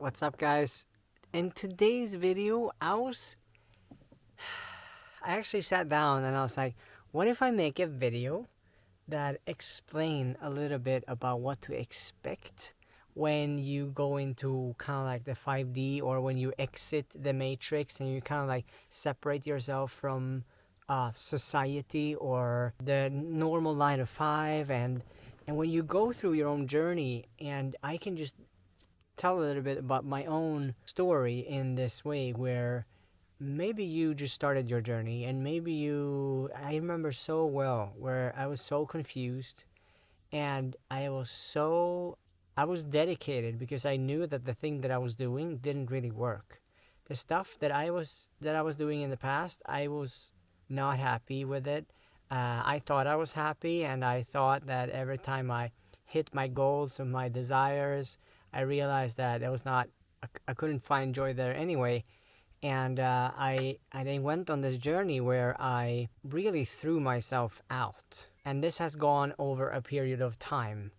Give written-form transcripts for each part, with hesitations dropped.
What's up, guys? In today's video, I actually sat down and I was like, what if I make a video that explain a little bit about what to expect when you go into kind of like the 5D, or when you exit the matrix and you kind of like separate yourself from society or the normal 9 to 5, and when you go through your own journey. And I can just tell a little bit about my own story in this way, where maybe you just started your journey, and maybe I remember so well where I was so confused, and I was dedicated because I knew that the thing that I was doing didn't really work. The stuff that I was doing in the past, I was not happy with it. I thought I was happy, and I thought that every time I hit my goals and my desires, I realized that it was not. I couldn't find joy there anyway, and I then went on this journey where I really threw myself out, and this has gone over a period of time.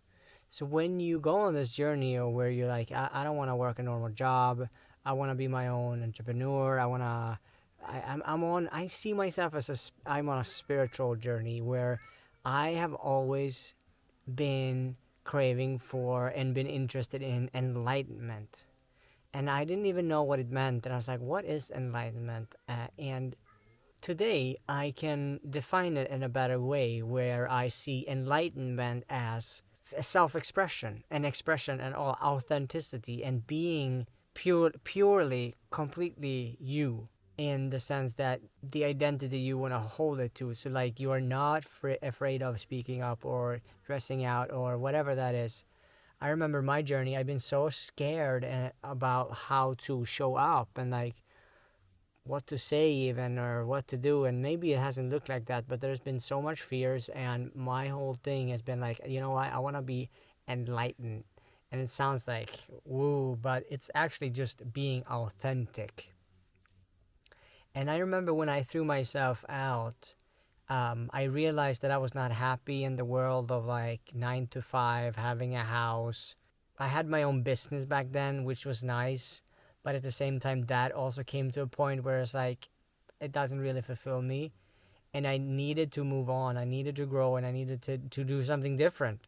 So when you go on this journey, or where you're like, I don't want to work a normal job, I want to be my own entrepreneur, I see myself as I'm on a spiritual journey where I have always been craving for and been interested in enlightenment. And I didn't even know what it meant. And I was like, what is enlightenment? And today I can define it in a better way, where I see enlightenment as a self-expression, an expression, and all authenticity, and being purely, completely you, in the sense that the identity you want to hold it to. So like, you are not afraid of speaking up or dressing out or whatever that is. I remember my journey. I've been so scared about how to show up, and like what to say even, or what to do, and maybe it hasn't looked like that, but there's been so much fears, and my whole thing has been like, you know what, I want to be enlightened. And it sounds like woo, but it's actually just being authentic. And I remember when I threw myself out, I realized that I was not happy in the world of like 9 to 5, having a house. I had my own business back then, which was nice, but at the same time, that also came to a point where it's like, it doesn't really fulfill me, and I needed to move on. I needed to grow, and I needed to do something different.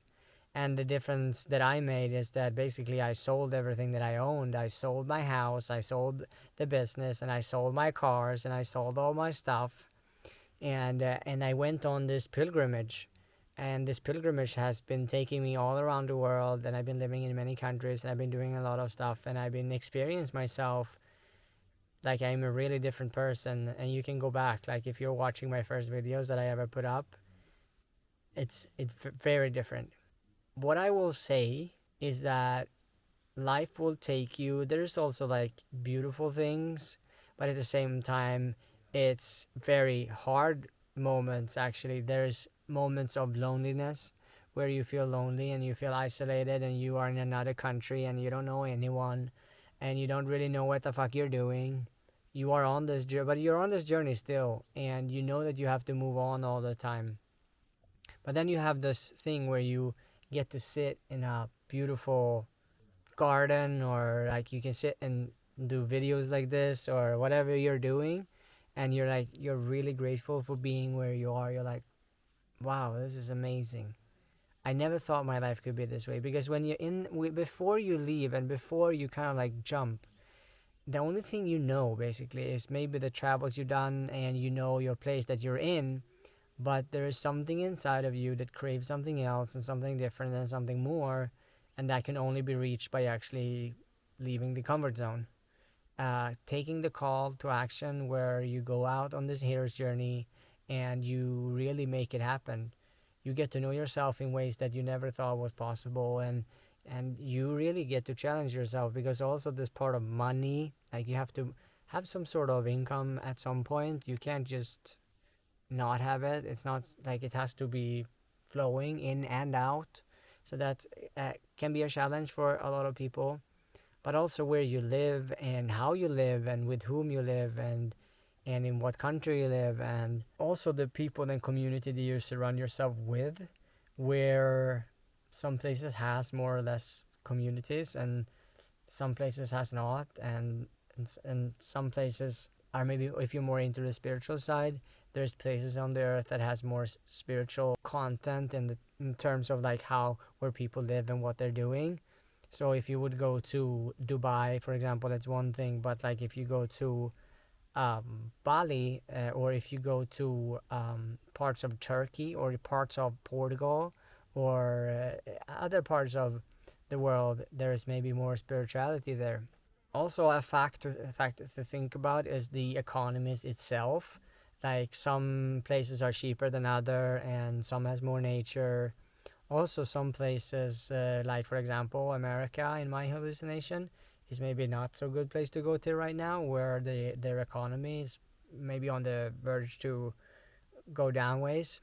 And the difference that I made is that basically I sold everything that I owned. I sold my house, I sold the business, and I sold my cars, and I sold all my stuff. And I went on this pilgrimage, and this pilgrimage has been taking me all around the world, and I've been living in many countries, and I've been doing a lot of stuff, and I've been experiencing myself like I'm a really different person. And you can go back, like if you're watching my first videos that I ever put up, it's very different. What I will say is that life will take you. There's also like beautiful things, but at the same time, it's very hard moments. Actually, there's moments of loneliness where you feel lonely and you feel isolated, and you are in another country and you don't know anyone, and you don't really know what the fuck you're doing. You are on this journey, but you're on this journey still, and you know that you have to move on all the time. But then you have this thing where you get to sit in a beautiful garden, or like you can sit and do videos like this or whatever you're doing, and you're really grateful for being where you are. You're like, wow, this is amazing. I never thought my life could be this way, because when you're before you leave and before you kind of like jump, the only thing you know basically is maybe the travels you've done, and you know your place that you're in. But there is something inside of you that craves something else, and something different, and something more, and that can only be reached by actually leaving the comfort zone, taking the call to action, where you go out on this hero's journey and you really make it happen. You get to know yourself in ways that you never thought was possible, and you really get to challenge yourself, because also this part of money, like you have to have some sort of income at some point. You can't just not have it. It's not like it has to be flowing in and out. So that can be a challenge for a lot of people. But also where you live, and how you live, and with whom you live, and in what country you live, and also the people and community that you surround yourself with, where some places has more or less communities, and some places has not, and some places are maybe, if you're more into the spiritual side, there's places on the earth that has more spiritual content in terms of like how where people live and what they're doing. So if you would go to Dubai, for example, that's one thing. But like if you go to Bali, or if you go to parts of Turkey or parts of Portugal or other parts of the world, there's maybe more spirituality there. Also, a fact to think about is the economies itself. Like some places are cheaper than other, and some has more nature. Also, some places, like for example, America, in my hallucination, is maybe not so good place to go to right now, where their economy is maybe on the verge to go downways.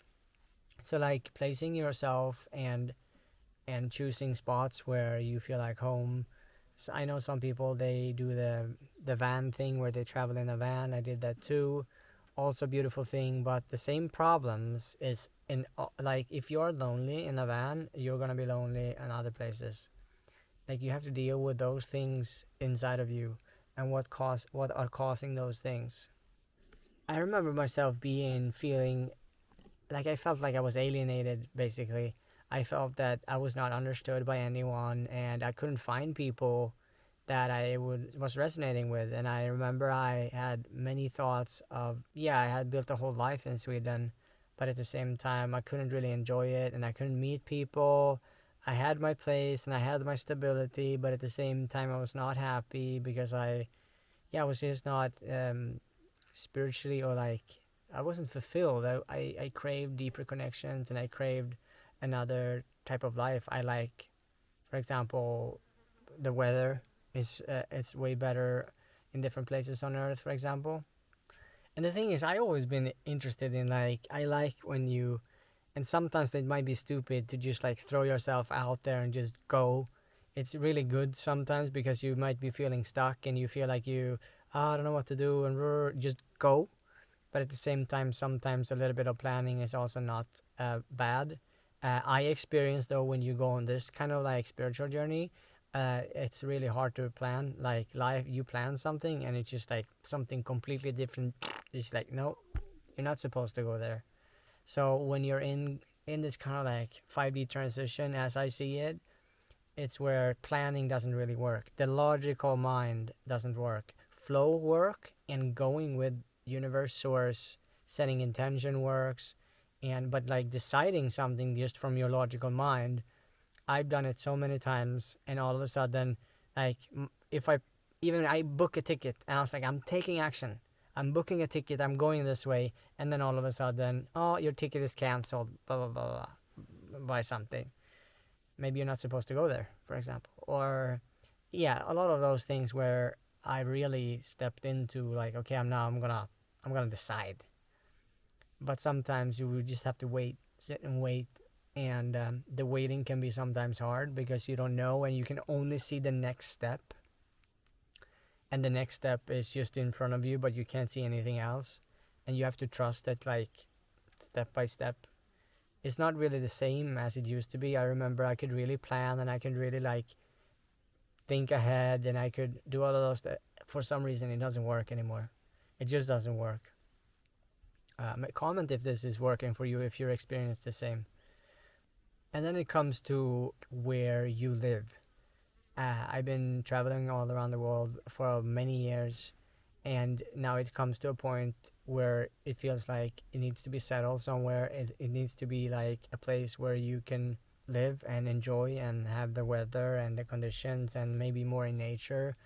So, like placing yourself and choosing spots where you feel like home. So I know some people they do the van thing where they travel in a van. I did that too. Also beautiful thing, but the same problems is in like if you're lonely in a van, you're gonna be lonely in other places. Like you have to deal with those things inside of you and what are causing those things. I remember myself being feeling like I felt like I was alienated basically. I felt that I was not understood by anyone and I couldn't find people that I would was resonating with. And I remember I had many thoughts of, yeah, I had built a whole life in Sweden, but at the same time I couldn't really enjoy it and I couldn't meet people. I had my place and I had my stability, but at the same time I was not happy because I was just not spiritually, or like I wasn't fulfilled. I craved deeper connections and I craved another type of life. I like, for example, the weather is it's way better in different places on Earth, for example. And the thing is, I always been interested in like I like when you, and sometimes it might be stupid to just like throw yourself out there and just go. It's really good sometimes because you might be feeling stuck and you feel like I don't know what to do, and just go. But at the same time, sometimes a little bit of planning is also not bad. I experience though when you go on this kind of like spiritual journey, it's really hard to plan. Like life, you plan something and it's just like something completely different. It's like no, you're not supposed to go there. So when you're in this kind of like 5D transition, as I see it, it's where planning doesn't really work. The logical mind doesn't work. Flow work and going with universe source, setting intention works, and but like deciding something just from your logical mind, I've done it so many times, and all of a sudden, like if I even I book a ticket and I was like, I'm taking action. I'm booking a ticket. I'm going this way, and then all of a sudden, oh, your ticket is canceled. Blah blah blah blah. By something. Maybe you're not supposed to go there, for example, or yeah, a lot of those things where I really stepped into like, okay, I'm gonna decide. But sometimes you just have to wait, sit and wait, and the waiting can be sometimes hard because you don't know and you can only see the next step, and the next step is just in front of you, but you can't see anything else, and you have to trust that like step by step. It's not really the same as it used to be. I remember I could really plan and I could really like think ahead and I could do all of those. For some reason, it doesn't work anymore. It just doesn't work. Comment if this is working for you, if your experience the same. And then it comes to where you live. I've been traveling all around the world for many years, and now it comes to a point where it feels like it needs to be settled somewhere. It needs to be like a place where you can live and enjoy and have the weather and the conditions and maybe more in nature,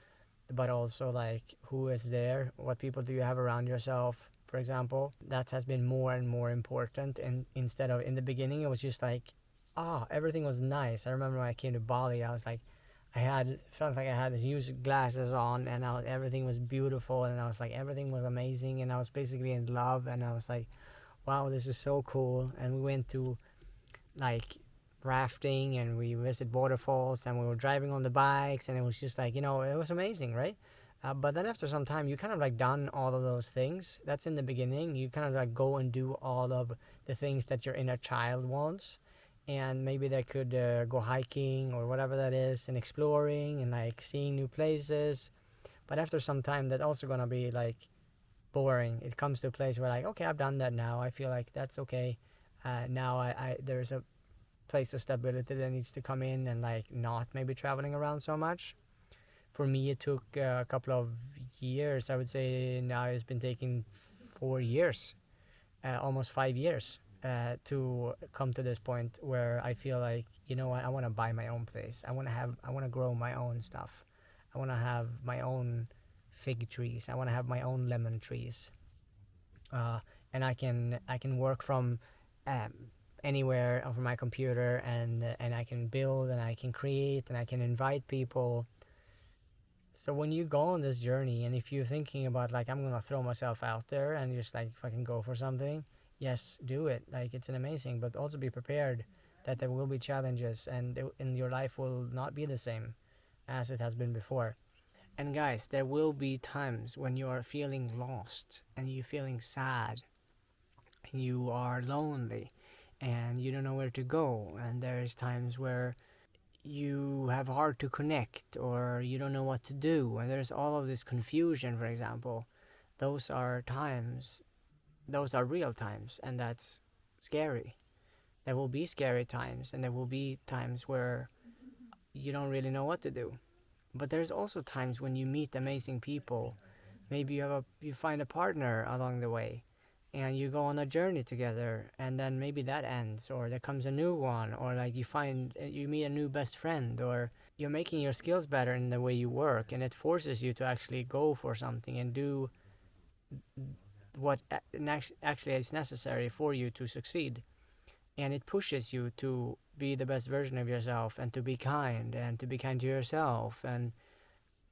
but also like who is there, what people do you have around yourself, for example. That has been more and more important, and instead of in the beginning it was just like, everything was nice. I remember when I came to Bali, I was like, I had felt like I had these huge glasses on, and everything was beautiful, and I was like everything was amazing, and I was basically in love, and I was like, wow, this is so cool. And we went to like rafting and we visited waterfalls and we were driving on the bikes, and it was just like, it was amazing, right? But then after some time you kind of like done all of those things. That's in the beginning. You kind of like go and do all of the things that your inner child wants, and maybe they could go hiking or whatever that is and exploring and like seeing new places. But after some time, that also gonna be like boring. It comes to a place where like, okay, I've done that now. I feel like that's okay. Now I there's a place of stability that needs to come in and like not maybe traveling around so much. For me, it took a couple of years. I would say now it's been taking 4 years, almost 5 years, to come to this point where I feel like, you know what, I want to buy my own place. I want to grow my own stuff. I want to have my own fig trees. I want to have my own lemon trees. uh, and I can work from um, anywhere from my computer, and I can build and I can create and I can invite people. So when you go on this journey, and if you're thinking about like, I'm gonna throw myself out there and just like fucking go for something, yes, do it. Like, it's an amazing, but also be prepared that there will be challenges, and your life will not be the same as it has been before. And guys, there will be times when you are feeling lost and you're feeling sad and you are lonely and you don't know where to go, and there's times where you have hard to connect or you don't know what to do, and there's all of this confusion, for example. Those are times, those are real times, and that's scary. There will be scary times, and there will be times where you don't really know what to do. But there's also times when you meet amazing people. Maybe you find a partner along the way, and you go on a journey together, and then maybe that ends, or there comes a new one, or like you meet a new best friend, or you're making your skills better in the way you work, and it forces you to actually go for something and do what actually is necessary for you to succeed. And it pushes you to be the best version of yourself, and to be kind to yourself, and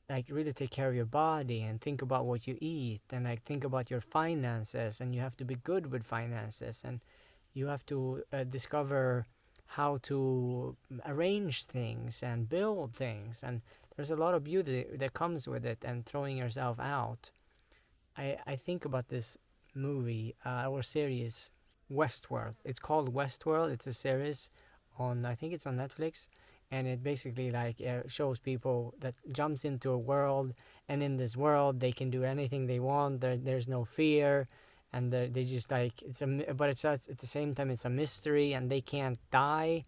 like really take care of your body and think about what you eat, and like think about your finances, and you have to be good with finances, and you have to discover how to arrange things and build things, and there's a lot of beauty that comes with it, and throwing yourself out. I think about this movie or series, Westworld. It's called Westworld. It's a series on, I think it's on Netflix, and it basically like shows people that jumps into a world, and in this world they can do anything they want. There's no fear, and they just like but at the same time it's a mystery, and they can't die.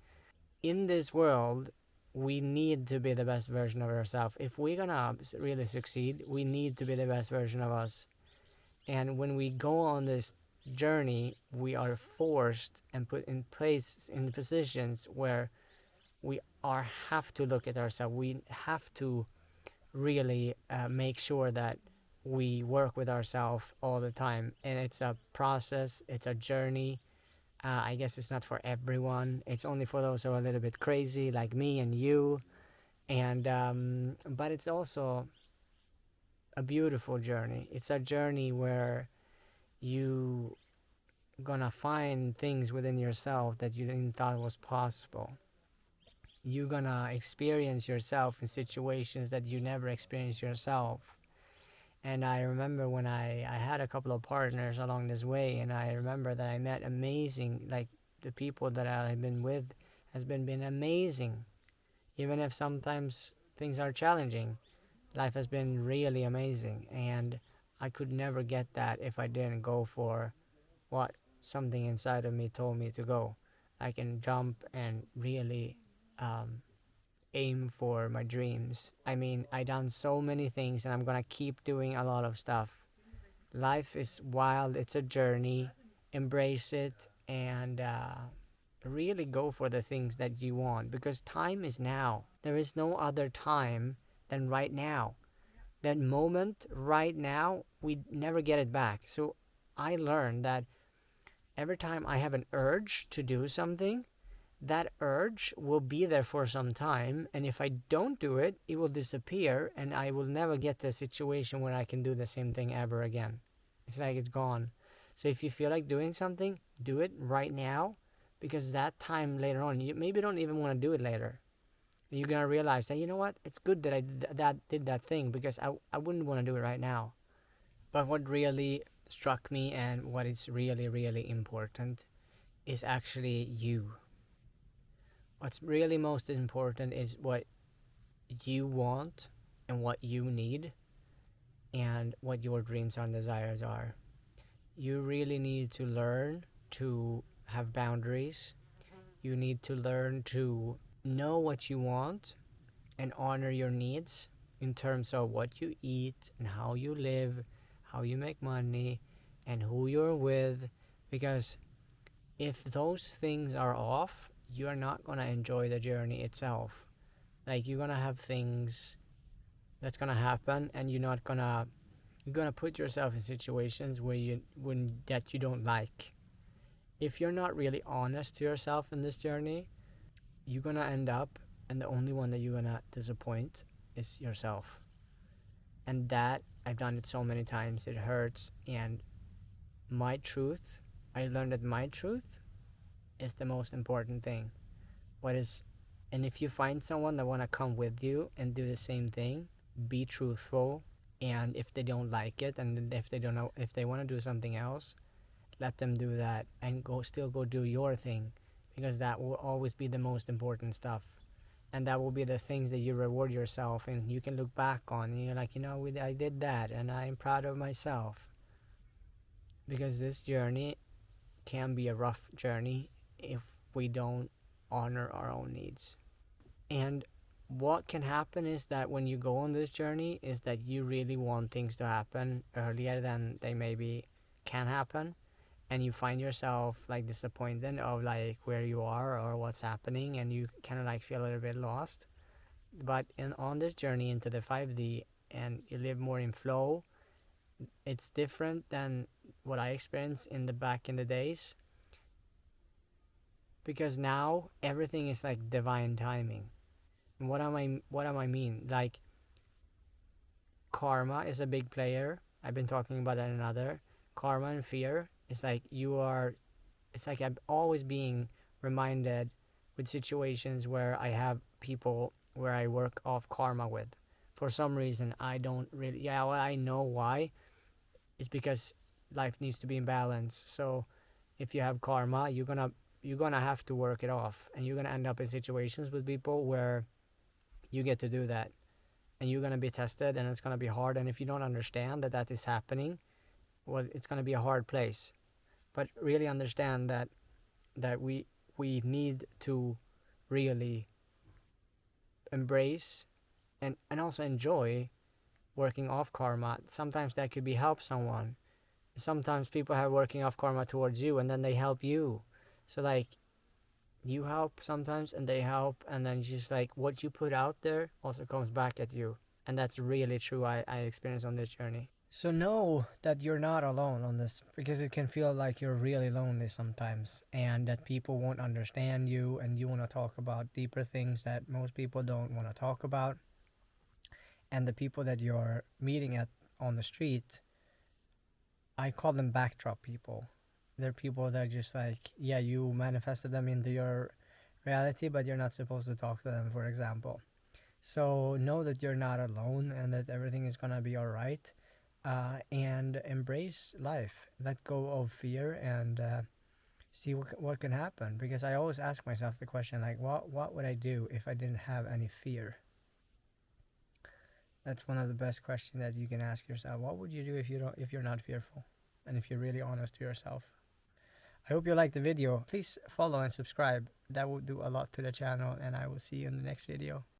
In this world, we need to be the best version of ourselves. If we're gonna really succeed, we need to be the best version of us. And when we go on this journey, we are forced and put in place in positions where we are have to look at ourselves. We have to really make sure that we work with ourselves all the time. And it's a process, it's a journey. I guess it's not for everyone. It's only for those who are a little bit crazy, like me and you. And but it's also a beautiful journey. It's a journey where you gonna find things within yourself that you didn't thought was possible. You're gonna experience yourself in situations that you never experienced yourself. And I remember when I had a couple of partners along this way, and I remember that I met amazing, like the people that I've been with has been amazing. Even if sometimes things are challenging, life has been really amazing, and I could never get that if I didn't go for what something inside of me told me to go. I can jump and really um, aim for my dreams. I mean, I done so many things, and I'm gonna keep doing a lot of stuff. Life is wild. It's a journey. Embrace it, and really go for the things that you want, because time is now. There is no other time than right now. That moment right now, we never get it back. So I learned that every time I have an urge to do something, that urge will be there for some time, and if I don't do it, it will disappear, and I will never get the situation where I can do the same thing ever again. It's like it's gone. So if you feel like doing something, do it right now, because that time later on, you maybe don't even want to do it later. You're gonna realize that, you know what, it's good that I did that thing, because I wouldn't want to do it right now. But what really struck me, and what is really really important, is actually you. What's really most important is what you want and what you need and what your dreams and desires are. You really need to learn to have boundaries. You need to learn to know what you want and honor your needs in terms of what you eat and how you live, how you make money, and who you're with. Because if those things are off, you're not going to enjoy the journey itself. Like, you're going to have things that's going to happen, and you're going to put yourself in situations where that you don't like. If you're not really honest to yourself in this journey, you're going to end up, and the only one that you're going to disappoint is yourself. And that, I've done it so many times, it hurts. And my truth, I learned that my truth is the most important thing. And if you find someone that want to come with you and do the same thing, be truthful. And if they don't like it, and if they don't know, if they want to do something else, let them do that, and go do your thing, because that will always be the most important stuff. And that will be the things that you reward yourself, and you can look back on, and you're like, I did that, and I'm proud of myself. Because this journey can be a rough journey if we don't honor our own needs. And what can happen is that when you go on this journey is that you really want things to happen earlier than they maybe can happen, and you find yourself like disappointed of like where you are or what's happening, and you kind of like feel a little bit lost. But on this journey into the 5D, and you live more in flow, it's different than what I experienced in the back in the days, because now everything is like divine timing. And what am I mean? Like, karma is a big player. I've been talking about that in another. Karma and fear is like it's like I'm always being reminded with situations where I have people where I work off karma with. For some reason, I don't really, yeah, well, I know why. It's because life needs to be in balance. So if you have karma, you're gonna have to work it off, and you're gonna end up in situations with people where you get to do that, and you're gonna be tested, and it's gonna be hard. And if you don't understand that that is happening, well, it's gonna be a hard place. But really understand that we need to really embrace and also enjoy working off karma. Sometimes that could be help someone. Sometimes people have working off karma towards you, and then they help you. So like, you help sometimes and they help, and then just like what you put out there also comes back at you. And that's really true. I experienced on this journey. So know that you're not alone on this, because it can feel like you're really lonely sometimes, and that people won't understand you, and you want to talk about deeper things that most people don't want to talk about. And the people that you're meeting at on the street, I call them backdrop people. They're people that just like, yeah, you manifested them into your reality, but you're not supposed to talk to them, for example. So know that you're not alone, and that everything is gonna be all right. And embrace life. Let go of fear, and see what can happen. Because I always ask myself the question, like, what would I do if I didn't have any fear? That's one of the best questions that you can ask yourself. What would you do if you're not fearful, and if you're really honest to yourself? I hope you liked the video. Please follow and subscribe. That will do a lot to the channel, and I will see you in the next video.